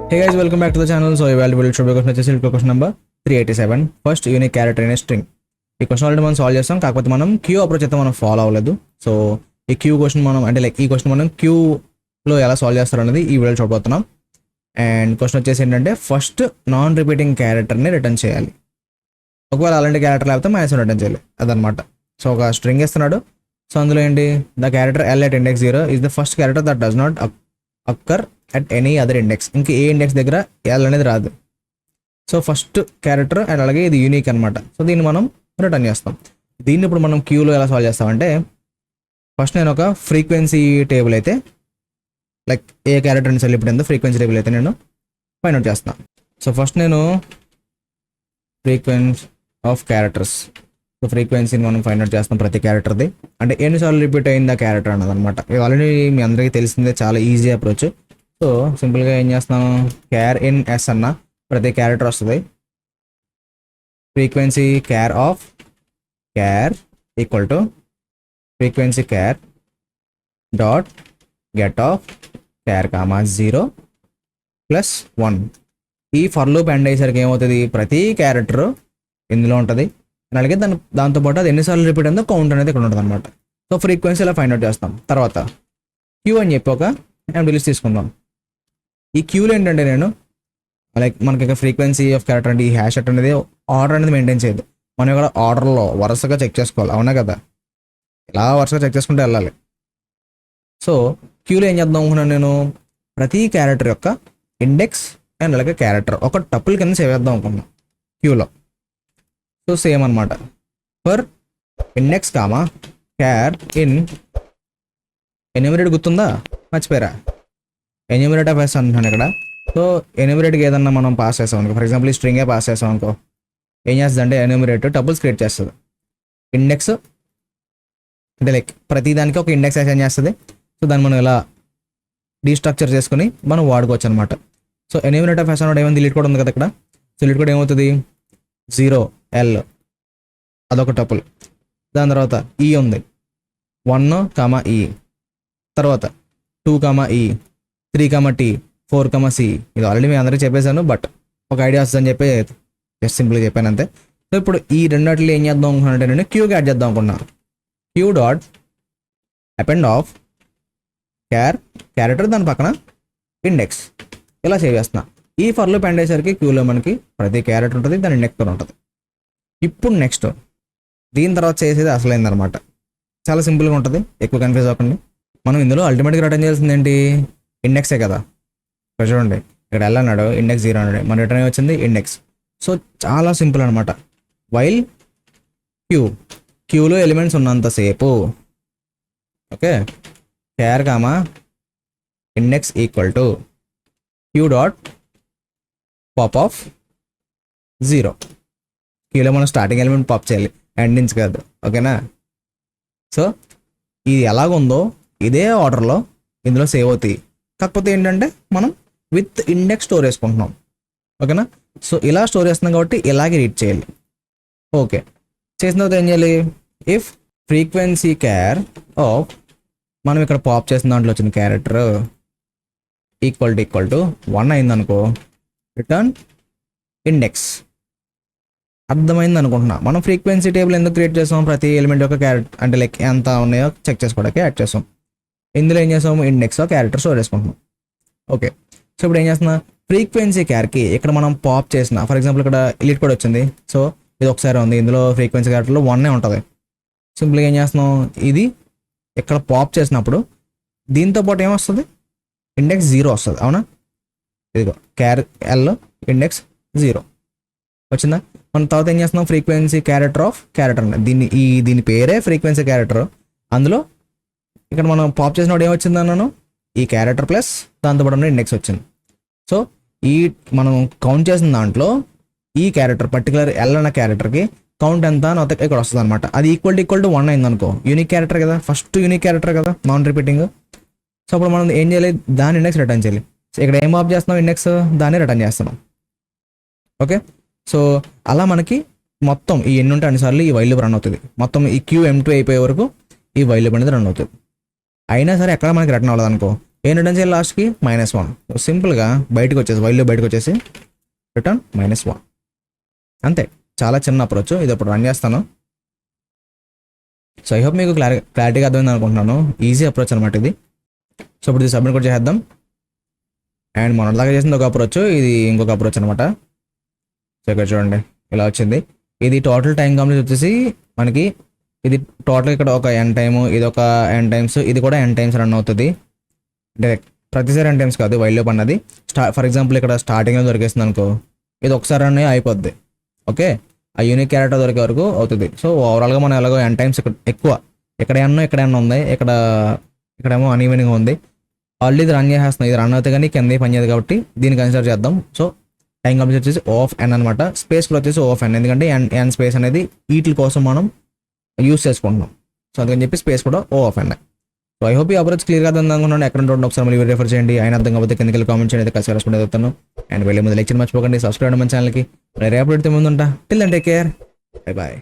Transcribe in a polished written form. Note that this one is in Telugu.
Hey guys, welcome back to the channel. So iవాళ వీడియో చూడబోయే question number 387 first unique character in string. ఈ క్వశ్చన్ ఆల్రెడీ మనం సాల్వ్ చేస్తాం, కాకపోతే మనం క్యూ అప్రోచ్ అయితే మనం ఫాలో అవ్వలేదు. సో ఈ క్యూ క్వశ్చన్ మనం అంటే లైక్ ఈ క్వశ్చన్ మనం క్యూలో ఎలా సాల్వ్ చేస్తారు అనేది ఈ వీడియో చూడబోతున్నాం. అండ్ క్వశ్చన్ వచ్చేసి ఏంటంటే ఫస్ట్ నాన్ రిపీటింగ్ క్యారెక్టర్ని రిటర్న్ చేయాలి. ఒకవేళ అలాంటి క్యారెక్టర్ లేకపోతే మైనస్ రిటర్న్ చేయాలి అదనమాట. సో ఒక స్ట్రింగ్ ఇస్తున్నాడు. సో అందులో ఏంటి the character L at index 0 is the first character that does not occur at any other index. ఇంక ఏ ఇండెక్స్ దగ్గర L అనేది రాదు. సో ఫస్ట్ క్యారెక్టర్ అండ్ అలాగే ఇది యూనిక్ అనమాట. సో దీన్ని మనం రిటర్న్ చేస్తాం. దీన్ని ఇప్పుడు మనం క్యూలో ఎలా సాల్వ్ చేస్తామంటే ఫస్ట్ నేను ఒక ఫ్రీక్వెన్సీ టేబుల్ అయితే లైక్ ఏ క్యారెక్టర్ అని సెలెక్ట్ అయిందో ఫ్రీక్వెన్సీ టేబుల్ అయితే నేను ఫైండ్ అవుట్ చేస్తాను. సో ఫస్ట్ నేను ఫ్రీక్వెన్సీ ఆఫ్ క్యారెక్టర్స్, సో ఫ్రీక్వెన్సీని మనం ఫైండ్ అవుట్ చేస్తాం ప్రతి క్యారెక్టర్ది, అంటే ఎన్నిసార్లు రిపీట్ అయింది ఆ క్యారెక్టర్ అన్నది అనమాట. ఇది ఆల్రెడీ మీ అందరికీ తెలిసిందే, చాలా ఈజీ అప్రోచ్. సో సింపుల్గా ఏం చేస్తున్నాను, క్యార్ ఇన్ ఎస్ అన్న ప్రతి క్యారెక్టర్ వస్తుంది. Frequency char of char equal to frequency char dot get of char comma 0 plus 1. ఈ ఫర్ లూప్ ఎండ్ అయ్యేసరికి ఏమవుతుంది, ప్రతి క్యారెక్టర్ ఇందులో ఉంటుంది, అలాగే దాంతోపాటు అది ఎన్నిసార్లు రిపీట్ అయిందో కౌంట్ అనేది ఇక్కడ ఉంటుంది అనమాట. సో ఫ్రీక్వెన్సీ ఇలా ఫైండ్ అవుట్ చేస్తాం. తర్వాత క్యూ అని చెప్పి ఒక లిస్ట్ తీసుకుందాం. ఈ క్యూలో ఏంటంటే నేను లైక్ మనకి ఇక్కడ ఫ్రీక్వెన్సీ ఆఫ్ క్యారెక్టర్ అంటే ఈ హ్యాష్ అట్ అనేది ఆర్డర్ అనేది మెయింటైన్ చేయదు. మనం ఇక్కడ ఆర్డర్లో వరుసగా చెక్ చేసుకోవాలి, అవునా కదా, ఇలా వరుసగా చెక్ చేసుకుంటూ వెళ్ళాలి. సో క్యూలో ఏం చేద్దాం అనుకున్నాను, నేను ప్రతి క్యారెక్టర్ యొక్క ఇండెక్స్ అండ్ అలాగే క్యారెక్టర్ ఒక టపుల్ కింద సేవ్ చేద్దాం అనుకున్నాను క్యూలో. సో సేమ్ అనమాట, for index comma char in enumerate, గుర్తుందా మర్చిపోయారా, ఎన్యూమరేట్ ఆఫ్ ఎస్ అంటున్నాను ఇక్కడ. సో ఎన్యూమరేట్కి ఏదన్నా మనం పాస్ చేస్తాం అనుకో, ఫర్ ఎగ్జాంపుల్ ఈ స్ట్రింగే పాస్ చేస్తాం అనుకో, ఏం చేస్తుంది అంటే ఎన్యూమరేట్ టబుల్స్ క్రియేట్ చేస్తుంది. ఇండెక్స్ అంటే లైక్ ప్రతి దానికి ఒక ఇండెక్స్ అసైన్ చేస్తుంది. సో దాన్ని మనం ఇలా డీస్ట్రక్చర్ చేసుకుని మనం వాడుకోవచ్చు అనమాట. సో ఎన్యూమరేట్ ఆఫ్ ఎస్ అన్నమాట ఏమైనా డిలీట్ కూడా ఉంది కదా ఇక్కడ. సో డిలీట్ కూడా ఏమవుతుంది, 0L అదొక టపుల్. దాని తర్వాత ఈ ఉంది 1, E, తర్వాత 2, E, 3, T, 4, C. ఇది ఆల్రెడీ మీ అందరికీ చెప్పేశాను, బట్ ఒక ఐడియా వస్తుందని చెప్పి జస్ట్ సింపుల్గా చెప్పాను అంతే. సో ఇప్పుడు ఈ రెండిట్లో ఏం చేద్దాం అనుకున్నానంటే నేను క్యూకి యాడ్ చేద్దాం అనుకున్నా. Q dot append of character దాని పక్కన ఇండెక్స్ ఇలా సేవ్ చేస్తున్నా. ఈ ఫర్ లూప్ ఎండ్ అయ్యేసరికి క్యూలో మనకి ప్రతి క్యారెక్టర్ ఉంటుంది, దాని ఇండెక్స్ ఉంటుంది. ఇప్పుడు నెక్స్ట్ దీని తర్వాత చేసేది అసలైంది అనమాట. చాలా సింపుల్గా ఉంటుంది, ఎక్కువ కన్ఫ్యూజ్ అవ్వకండి. మనం ఇందులో అల్టిమేట్గా రిటర్న్ చేయాల్సింది ఏంటి, ఇండెక్సే కదా. ఇక్కడ చూడండి, ఇక్కడ L అన్నాడు, ఇండెక్స్ 0 అన్నాడు, మన రిటర్న్ వచ్చింది ఇండెక్స్. సో చాలా సింపుల్ అనమాట. వైల్ క్యూలో ఎలిమెంట్స్ ఉన్నంతసేపు okay, char comma index equal to queue dot pop of 0. క్యూలో మనం స్టార్టింగ్ ఎలిమెంట్ పాప్ చేయాలి, ఎండింగ్స్ కాదు, ఓకేనా. సో ఇది ఎలాగుందో ఇదే ఆర్డర్లో ఇందులో సేవ్ అవుతాయి, కాకపోతే ఏంటంటే మనం విత్ ఇండెక్స్ స్టోర్ చేసుకుంటున్నాం, ఓకేనా. సో ఇలా స్టోర్ చేస్తున్నాం కాబట్టి ఇలాగే రీడ్ చేయాలి. ఓకే, చేసిన తర్వాత ఏం చేయాలి, ఇఫ్ ఫ్రీక్వెన్సీ క్యార్ ఆఫ్ మనం ఇక్కడ పాప్ చేసిన దాంట్లో వచ్చిన క్యారెక్టర్ ఈక్వల్ టు 1 అయిందనుకో, రిటర్న్ ఇండెక్స్. అర్థమైంది అనుకుంటున్నా. మనం ఫ్రీక్వెన్సీ టేబుల్ ఎందుకు క్రియేట్ చేస్తాం, ప్రతి ఎలిమెంట్ యొక్క క్యారెక్టర్ అంటే లైక్ ఎంత ఉన్నాయో చెక్ చేసుకోవడానికి యాడ్ చేస్తాం. ఇందులో ఏం చేస్తాం, ఇండెక్స్ క్యారెక్టర్ స్టోర్ చేసుకుంటున్నాం. ఓకే, సో ఇప్పుడు ఏం చేస్తున్నా, ఫ్రీక్వెన్సీ క్యార్కి ఇక్కడ మనం పాప్ చేసిన, ఫర్ ఎగ్జాంపుల్ ఇక్కడ ఇలిట్ కూడా వచ్చింది. సో ఇది ఒకసారి ఉంది, ఇందులో ఫ్రీక్వెన్సీ క్యారెక్టర్లో 1 ఉంటుంది. సింపుల్గా ఏం చేస్తున్నాం, ఇది ఇక్కడ పాప్ చేసినప్పుడు దీంతో పాటు ఏమొస్తుంది, ఇండెక్స్ 0 వస్తుంది, అవునా. ఇదిగో క్యార్ L ఇండెక్స్ 0 వచ్చిందా. మన తర్వాత ఏం చేస్తున్నాం, ఫ్రీక్వెన్సీ క్యారెక్టర్ ఆఫ్ క్యారెక్టర్, దీని పేరే ఫ్రీక్వెన్సీ క్యారెక్టర్. అందులో ఇక్కడ మనం పాప్ చేసినప్పుడు ఏమొచ్చింది అన్నాను, ఈ క్యారెక్టర్ ప్లస్ దాంతోపాటు ఇండెక్స్ వచ్చింది. సో ఈ మనం కౌంట్ చేసిన దాంట్లో ఈ క్యారెక్టర్ పర్టికులర్ L అన్న క్యారెక్టర్కి కౌంట్ ఎంత అని ఇక్కడ వస్తుంది అనమాట. అది ఈక్వల్ టు 1 అయింది అనుకో, యూనిక్ క్యారెక్టర్ కదా, ఫస్ట్ యూనిక్ క్యారెక్టర్ కదా, నాన్ రిపీటింగ్. సో అప్పుడు మనం ఏం చేయాలి, దాని ఇండెక్స్ రిటర్న్ చేయాలి. సో ఇక్కడ ఏం పాప్ చేస్తున్నాం, ఇండెక్స్, దాన్ని రిటర్న్ చేస్తున్నాం. ఓకే, సో అలా మనకి మొత్తం ఈ ఎన్ని ఉంటే అన్నిసార్లు ఈ వైల్ లూప్ రన్ అవుతుంది. మొత్తం ఈ క్యూ M2 అయిపోయే వరకు ఈ వైల్ లూప్ అనేది రన్ అవుతుంది. అయినా సరే ఎక్కడ మనకి రిటర్న్ అవ్వదు అనుకో, ఏం రిటర్న్ చేయాలి లాస్ట్కి -1. సింపుల్గా బయటకు వచ్చేసి వైల్లో బయటకు వచ్చేసి రిటర్న్ -1 అంతే. చాలా చిన్న అప్రోచ్. ఇది ఇప్పుడు రన్ చేస్తాను. సో ఐ హోప్ మీకు క్లారిటీగా అర్థమైంది అనుకుంటున్నాను. ఈజీ అప్రోచ్ అనమాట ఇది. సో ఇప్పుడు ఇది సబ్మిట్ కూడా చేద్దాం. అండ్ మొన్నటిదాకా చేసింది ఒక అప్రోచ్, ఇది ఇంకొక అప్రోచ్ అనమాట. సో ఇక్కడ చూడండి ఇలా వచ్చింది. ఇది టోటల్ టైం కంప్లీట్ వచ్చేసి మనకి ఇది టోటల్ ఇక్కడ ఒక n టైము, ఇది ఒక n టైమ్స్, ఇది కూడా n టైమ్స్ రన్ అవుతుంది. డైరెక్ట్ ప్రతిసారి n టైమ్స్ కాదు వైల్ లూప్ అన్నది. ఫర్ ఎగ్జాంపుల్ ఇక్కడ స్టార్టింగ్లో దొరికేస్తుంది అనుకో, ఇది ఒకసారి రన్ అయిపోద్ది. ఓకే, ఆ యూనిక్ క్యారెక్టర్ దొరికే వరకు అవుతుంది. సో ఓవరాల్గా మనం ఎలాగో n టైమ్స్ ఎక్కువ ఇక్కడ n ఉంది, ఇక్కడేమో అన్ఈవెన్గా ఉంది. ఆల్రెడీ ఇది రన్ చేసేస్తున్నాం. ఇది రన్ అవుతే కానీ కింద పని చేయదు కాబట్టి దీన్ని కన్సిడర్ చేద్దాం. సో టైం కంప్లీట్ వచ్చేసి O(n) అనమాట. స్పేస్ కూడా వచ్చేసి O(n), ఎందుకంటే n స్పేస్ అనేది వీటి కోసం మనం యూస్ చేసుకుంటున్నాం. సో అందుకని చెప్పి స్పేస్ కూడా O(n). సో ఐ హోప్ ఈ అప్రోచ్ క్లియర్గా అర్థం అనుకున్నాను. ఎక్కడ ఉంటుందో ఒకసారి మళ్ళీ రిఫర్ చేయండి. అయినా అర్థం కాకపోతే కిందకి వెళ్ళి కామెంట్ చేయండి. కలిసి రెస్పాండ్ అవుతాను. అండ్ వెళ్ళే ముందు లైక్ చేయడం మర్చిపోకండి. సబ్స్క్రైబ్ మన ఛానల్కి రేపు ముందు ఉంటా. Till then take care. Bye bye.